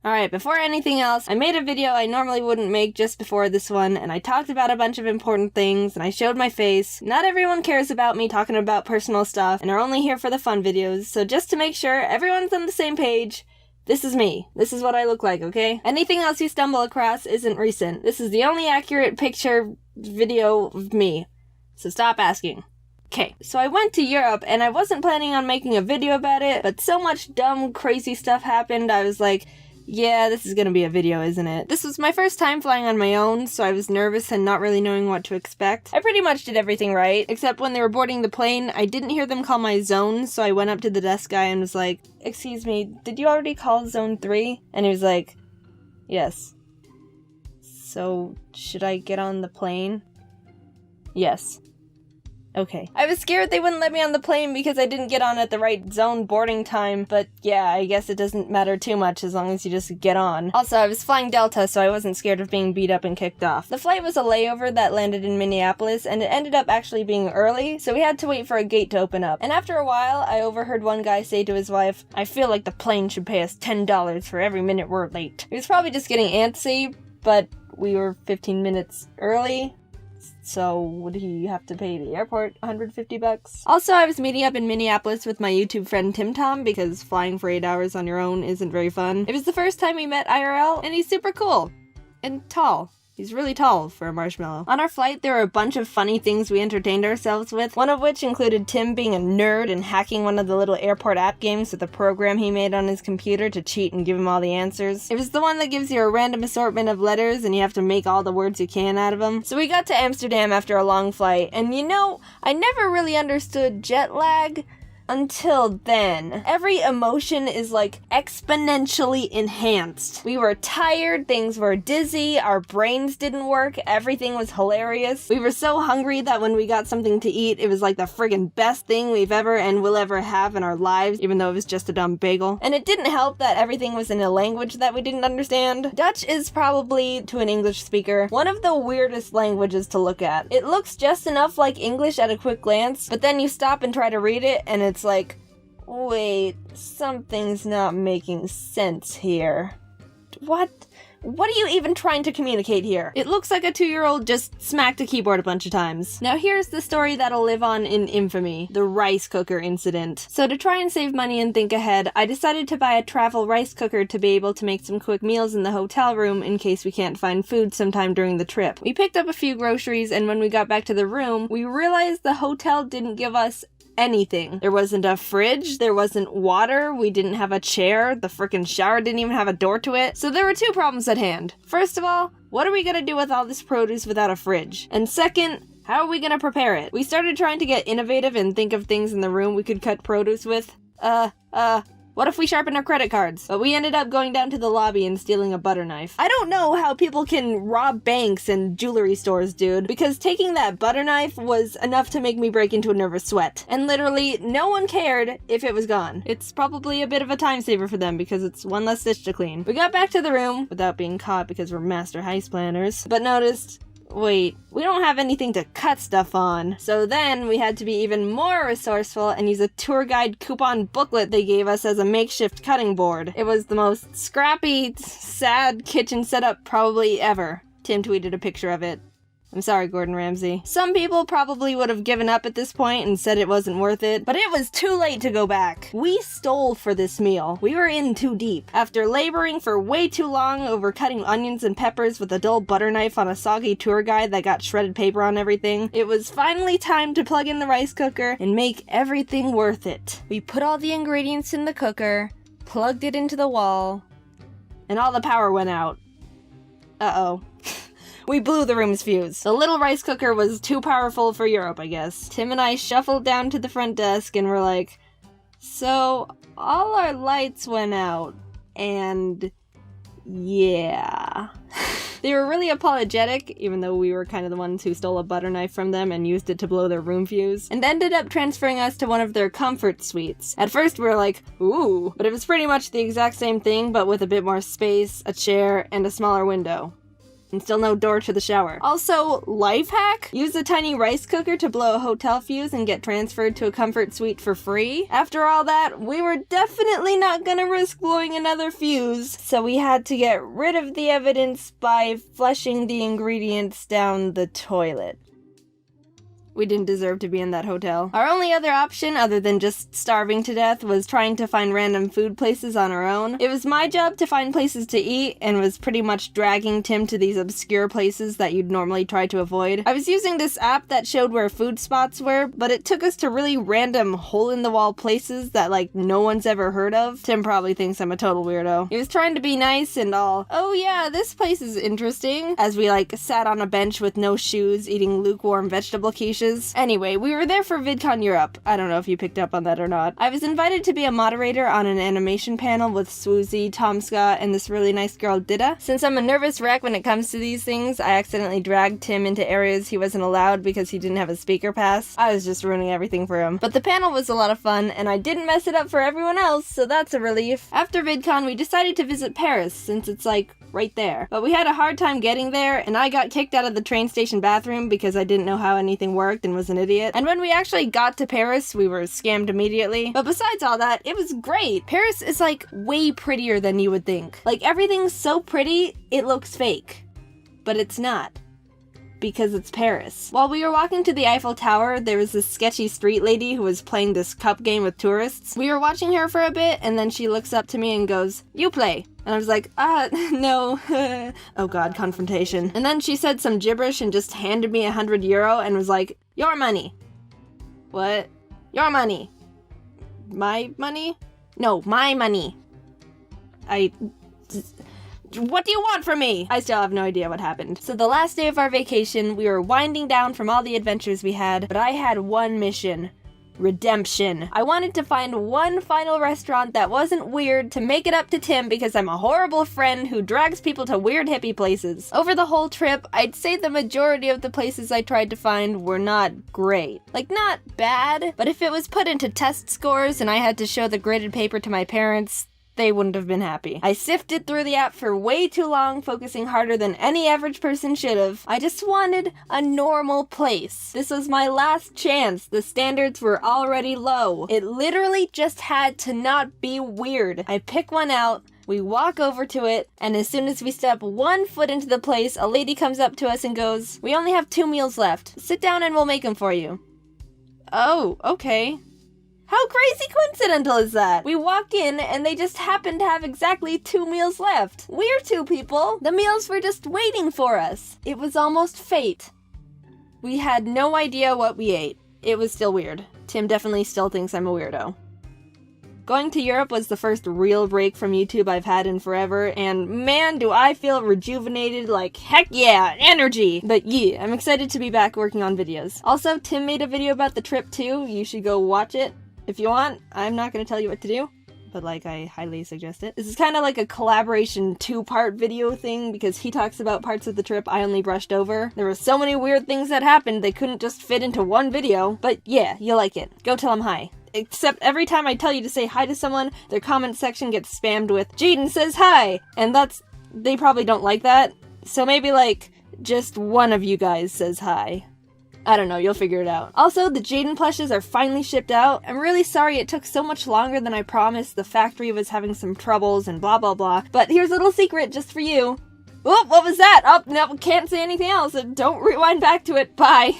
Alright, before anything else, I made a video I normally wouldn't make just before this one, and I talked about a bunch of important things, and I showed my face. Not everyone cares about me talking about personal stuff, and are only here for the fun videos, so just to make sure everyone's on the same page, this is me. This is what I look like, okay? Anything else you stumble across isn't recent. This is the only accurate picture video of me, so stop asking. Okay, so I went to Europe, and I wasn't planning on making a video about it, but so much dumb, crazy stuff happened, I was like, yeah, this is gonna be a video, isn't it? This was my first time flying on my own, so I was nervous and not really knowing what to expect. I pretty much did everything right, except when they were boarding the plane, I didn't hear them call my zone, so I went up to the desk guy and was like, "Excuse me, did you already call zone 3? And he was like, "Yes." "So, should I get on the plane?" "Yes." Okay. I was scared they wouldn't let me on the plane because I didn't get on at the right zone boarding time, but yeah, I guess it doesn't matter too much as long as you just get on. Also, I was flying Delta, so I wasn't scared of being beat up and kicked off. The flight was a layover that landed in Minneapolis, and it ended up actually being early, so we had to wait for a gate to open up. And after a while, I overheard one guy say to his wife, "I feel like the plane should pay us $10 for every minute we're late." He was probably just getting antsy, but we were 15 minutes early. So, would he have to pay the airport $150? Also, I was meeting up in Minneapolis with my YouTube friend TimTom because flying for 8 hours on your own isn't very fun. It was the first time we met IRL, and he's super cool. And tall. He's really tall for a marshmallow. On our flight, there were a bunch of funny things we entertained ourselves with, one of which included Tim being a nerd and hacking one of the little airport app games with a program he made on his computer to cheat and give him all the answers. It was the one that gives you a random assortment of letters and you have to make all the words you can out of them. So we got to Amsterdam after a long flight, and you know, I never really understood jet lag until then. Every emotion is like exponentially enhanced. We were tired, things were dizzy, our brains didn't work, everything was hilarious. We were so hungry that when we got something to eat, it was like the friggin' best thing we've ever and will ever have in our lives, even though it was just a dumb bagel. And it didn't help that everything was in a language that we didn't understand. Dutch is probably, to an English speaker, one of the weirdest languages to look at. It looks just enough like English at a quick glance, but then you stop and try to read it, and it's like, wait, something's not making sense here. What are you even trying to communicate here? It looks like a 2-year-old just smacked a keyboard a bunch of times. Now here's the story that'll live on in infamy, the rice cooker incident. So to try and save money and think ahead, I decided to buy a travel rice cooker to be able to make some quick meals in the hotel room in case we can't find food sometime during the trip. We picked up a few groceries, and when we got back to the room, we realized the hotel didn't give us anything. There wasn't a fridge, there wasn't water, we didn't have a chair, the frickin' shower didn't even have a door to it. So there were 2 problems at hand. First of all, what are we gonna do with all this produce without a fridge? And second, how are we gonna prepare it? We started trying to get innovative and think of things in the room we could cut produce with. What if we sharpen our credit cards? But we ended up going down to the lobby and stealing a butter knife. I don't know how people can rob banks and jewelry stores, dude, because taking that butter knife was enough to make me break into a nervous sweat. And literally, no one cared if it was gone. It's probably a bit of a time saver for them because it's one less stitch to clean. We got back to the room without being caught because we're master heist planners, but noticed, wait, we don't have anything to cut stuff on. So then we had to be even more resourceful and use a tour guide coupon booklet they gave us as a makeshift cutting board. It was the most scrappy, sad kitchen setup probably ever. Tim tweeted a picture of it. I'm sorry, Gordon Ramsay. Some people probably would have given up at this point and said it wasn't worth it, but it was too late to go back. We stole for this meal. We were in too deep. After laboring for way too long over cutting onions and peppers with a dull butter knife on a soggy tour guide that got shredded paper on everything, it was finally time to plug in the rice cooker and make everything worth it. We put all the ingredients in the cooker, plugged it into the wall, and all the power went out. Uh-oh. We blew the room's fuse. The little rice cooker was too powerful for Europe, I guess. Tim and I shuffled down to the front desk and were like, so all our lights went out, and yeah. They were really apologetic, even though we were kind of the ones who stole a butter knife from them and used it to blow their room fuse, and ended up transferring us to one of their comfort suites. At first we were like, ooh, but it was pretty much the exact same thing, but with a bit more space, a chair, and a smaller window. and still no door to the shower. Also, life hack? Use a tiny rice cooker to blow a hotel fuse and get transferred to a comfort suite for free. After all that, we were definitely not gonna risk blowing another fuse, so we had to get rid of the evidence by flushing the ingredients down the toilet. We didn't deserve to be in that hotel. Our only other option, other than just starving to death, was trying to find random food places on our own. It was my job to find places to eat, and was pretty much dragging Tim to these obscure places that you'd normally try to avoid. I was using this app that showed where food spots were, but it took us to really random hole-in-the-wall places that, like, no one's ever heard of. Tim probably thinks I'm a total weirdo. He was trying to be nice and all, "Oh yeah, this place is interesting," as we, like, sat on a bench with no shoes, eating lukewarm vegetable quiches. Anyway, we were there for Vidcon Europe. I don't know if you picked up on that or not. I was invited to be a moderator on an animation panel with Swoozie, Tomska, and this really nice girl, Dida. Since I'm a nervous wreck when it comes to these things, I accidentally dragged Tim into areas he wasn't allowed because he didn't have a speaker pass. I was just ruining everything for him. But the panel was a lot of fun, and I didn't mess it up for everyone else, so that's a relief. After Vidcon, we decided to visit Paris, since it's like right there. But we had a hard time getting there, and I got kicked out of the train station bathroom because I didn't know how anything worked and was an idiot. And when we actually got to Paris, we were scammed immediately. But besides all that, it was great. Paris is like way prettier than you would think. Like everything's so pretty, it looks fake. But it's not. Because it's Paris. While we were walking to the Eiffel Tower, there was this sketchy street lady who was playing this cup game with tourists. We were watching her for a bit, and then she looks up to me and goes, "You play." And I was like, no. Oh god, confrontation. And then she said some gibberish and just handed me €100 and was like, "Your money." What? Your money. My money? No, my money. What do you want from me? I still have no idea what happened. So the last day of our vacation, we were winding down from all the adventures we had, but I had one mission. Redemption. I wanted to find one final restaurant that wasn't weird to make it up to Tim because I'm a horrible friend who drags people to weird hippie places. Over the whole trip, I'd say the majority of the places I tried to find were not great. Like, not bad, but if it was put into test scores and I had to show the graded paper to my parents, they wouldn't have been happy. I sifted through the app for way too long, focusing harder than any average person should have. I just wanted a normal place. This was my last chance. The standards were already low. It literally just had to not be weird. I pick one out, we walk over to it, and as soon as we step one foot into the place, a lady comes up to us and goes, "We only have 2 meals left. Sit down and we'll make them for you." Oh, okay. How crazy coincidental is that? We walk in and they just happen to have exactly 2 meals left. We're 2 people. The meals were just waiting for us. It was almost fate. We had no idea what we ate. It was still weird. Tim definitely still thinks I'm a weirdo. Going to Europe was the first real break from YouTube I've had in forever, and man, do I feel rejuvenated, like heck yeah, energy! But yeah, I'm excited to be back working on videos. Also, Tim made a video about the trip too. You should go watch it. If you want, I'm not gonna tell you what to do, but like, I highly suggest it. This is kind of like a collaboration 2-part video thing because he talks about parts of the trip I only brushed over. There were so many weird things that happened they couldn't just fit into one video, but yeah, you'll like it. Go tell him hi. Except every time I tell you to say hi to someone, their comment section gets spammed with, "Jaiden says hi!" And they probably don't like that. So maybe like, just one of you guys says hi. I don't know, you'll figure it out. Also, the Jaiden plushes are finally shipped out. I'm really sorry it took so much longer than I promised. The factory was having some troubles and blah blah blah. But here's a little secret just for you. Oh, what was that? Oh, no, can't say anything else. Don't rewind back to it. Bye.